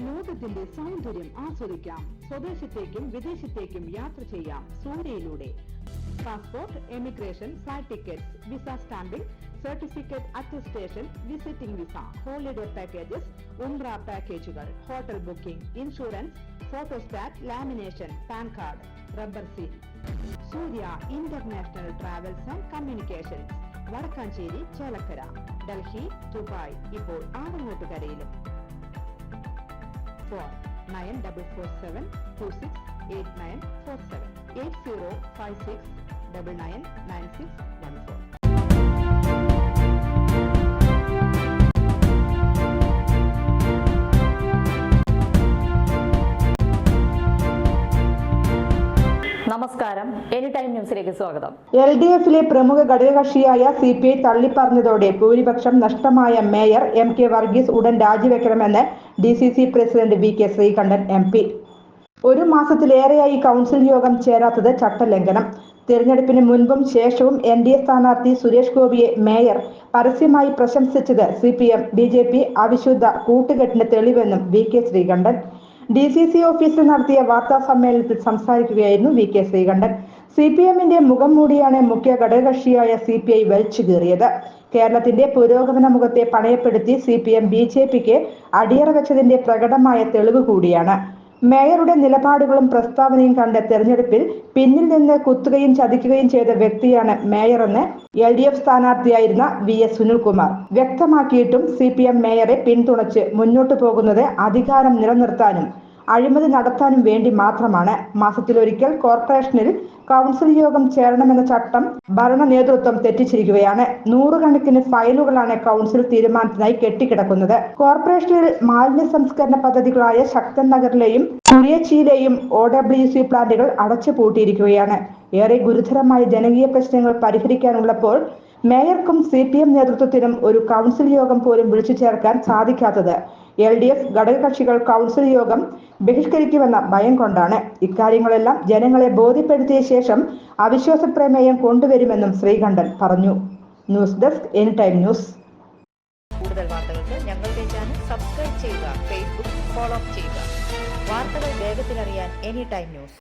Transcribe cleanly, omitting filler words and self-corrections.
ലോകത്തിന്റെ സൗന്ദര്യം ആസ്വദിക്കാം. സ്വദേശത്തേക്കും വിദേശത്തേക്കും യാത്ര ചെയ്യാം സൂര്യയിലൂടെ. Passport, emigration, flight tickets, visa stamping, certificate attestation, visiting visa, holiday packages, ഉംറ പാക്കേജുകൾ, hotel booking, insurance, photostat, lamination, PAN card, rubber seal. Surya international travels and communications, Vadakkanchery, Chelakkara, Delhi, Dubai, ഇപ്പോൾ ആറങ്ങോട്ടുകരയിലും. ഫോൺ 9447268947 8056999614. നമസ്കാരം, എനി ടൈം ന്യൂസിലേക്ക് സ്വാഗതം. LDF-ലെ പ്രമുഖ ഘടകകക്ഷിയായ CPI തള്ളിപ്പറഞ്ഞതോടെ ഭൂരിപക്ഷം നഷ്ടമായ മേയർ MK വർഗീസ് ഉടൻ രാജിവെക്കണമെന്ന് DCC president VK Sreekandan MP. ഒരു മാസത്തിലേറെയായി കൗൺസിൽ യോഗം ചേരാത്തത് ചട്ടലംഘനം. തിരഞ്ഞെടുപ്പിന് മുൻപും ശേഷവും NDA സ്ഥാനാർത്ഥി സുരേഷ് ഗോപിയെ മേയർ പരസ്യമായി പ്രശംസിച്ചത് CPM BJP അവിശുദ്ധ കൂട്ടുകെട്ടിന് തെളിവെന്നും VK Sreekandan DCC ഓഫീസിൽ നടത്തിയ വാർത്താ സമ്മേളനത്തിൽ സംസാരിക്കുകയായിരുന്നു VK ശ്രീകണ്ഠൻ. CPM-ന്റെ മുഖം മൂടിയാണ് മുഖ്യ ഘടകകക്ഷിയായ CPI വലിച്ചു കീറിയത്. കേരളത്തിന്റെ പുരോഗമന മുഖത്തെ പണയപ്പെടുത്തി CPM BJPക്ക് അടിയറ വെച്ചതിന്റെ പ്രകടമായ തെളിവ് കൂടിയാണ്. മേയറുടെ നിലപാടുകളും പ്രസ്താവനയും കണ്ട് തെരഞ്ഞെടുപ്പിൽ പിന്നിൽ നിന്ന് കുത്തുകയും ചതിക്കുകയും ചെയ്ത വ്യക്തിയാണ് മേയറെന്ന് LDF സ്ഥാനാർത്ഥിയായിരുന്ന VS സുനിൽകുമാർ വ്യക്തമാക്കിയിട്ടും CPM മേയറെ പിന്തുണച്ച് മുന്നോട്ടു പോകുന്നത് അധികാരം നിലനിർത്താനും അഴിമതി നടത്താനും വേണ്ടി മാത്രമാണ്. മാസത്തിലൊരിക്കൽ കോർപ്പറേഷനിൽ കൗൺസിൽ യോഗം ചേരണമെന്ന ചട്ടം ഭരണ നേതൃത്വം തെറ്റിച്ചിരിക്കുകയാണ്. നൂറുകണക്കിന് ഫയലുകളാണ് കൗൺസിൽ തീരുമാനത്തിനായി കെട്ടിക്കിടക്കുന്നത്. കോർപ്പറേഷനിൽ മാലിന്യ സംസ്കരണ പദ്ധതികളായ ശക്തൻ നഗറിലെയും കുരിയച്ചിയിലെയും OWC പ്ലാന്റുകൾ അടച്ചുപൂട്ടിയിരിക്കുകയാണ്. ഏറെ ഗുരുതരമായ ജനകീയ പ്രശ്നങ്ങൾ പരിഹരിക്കാനുള്ളപ്പോൾ മേയർക്കും CPM നേതൃത്വത്തിനും ഒരു കൗൺസിൽ യോഗം പോലും വിളിച്ചു ചേർക്കാൻ സാധിക്കാത്തത് LDF ഘടകകക്ഷികൾ കൗൺസിൽ യോഗം ബഹിഷ്കരിക്കുമെന്ന ഭയം കൊണ്ടാണ്. ഇക്കാര്യങ്ങളെല്ലാം ജനങ്ങളെ ബോധ്യപ്പെടുത്തിയ ശേഷം അവിശ്വാസ പ്രമേയം കൊണ്ടുവരുമെന്നും ശ്രീകണ്ഠൻ പറഞ്ഞു. News desk any time news. കൂടുതൽ വാർത്തകൾക്ക് ഞങ്ങളുടെ ചാനൽ സബ്സ്ക്രൈബ് ചെയ്യുക, ഫേസ്ബുക്ക് ഫോളോ ചെയ്യുക. വാർത്തകൾ വേഗത്തിലറിയാൻ എനി ടൈം ന്യൂസ്.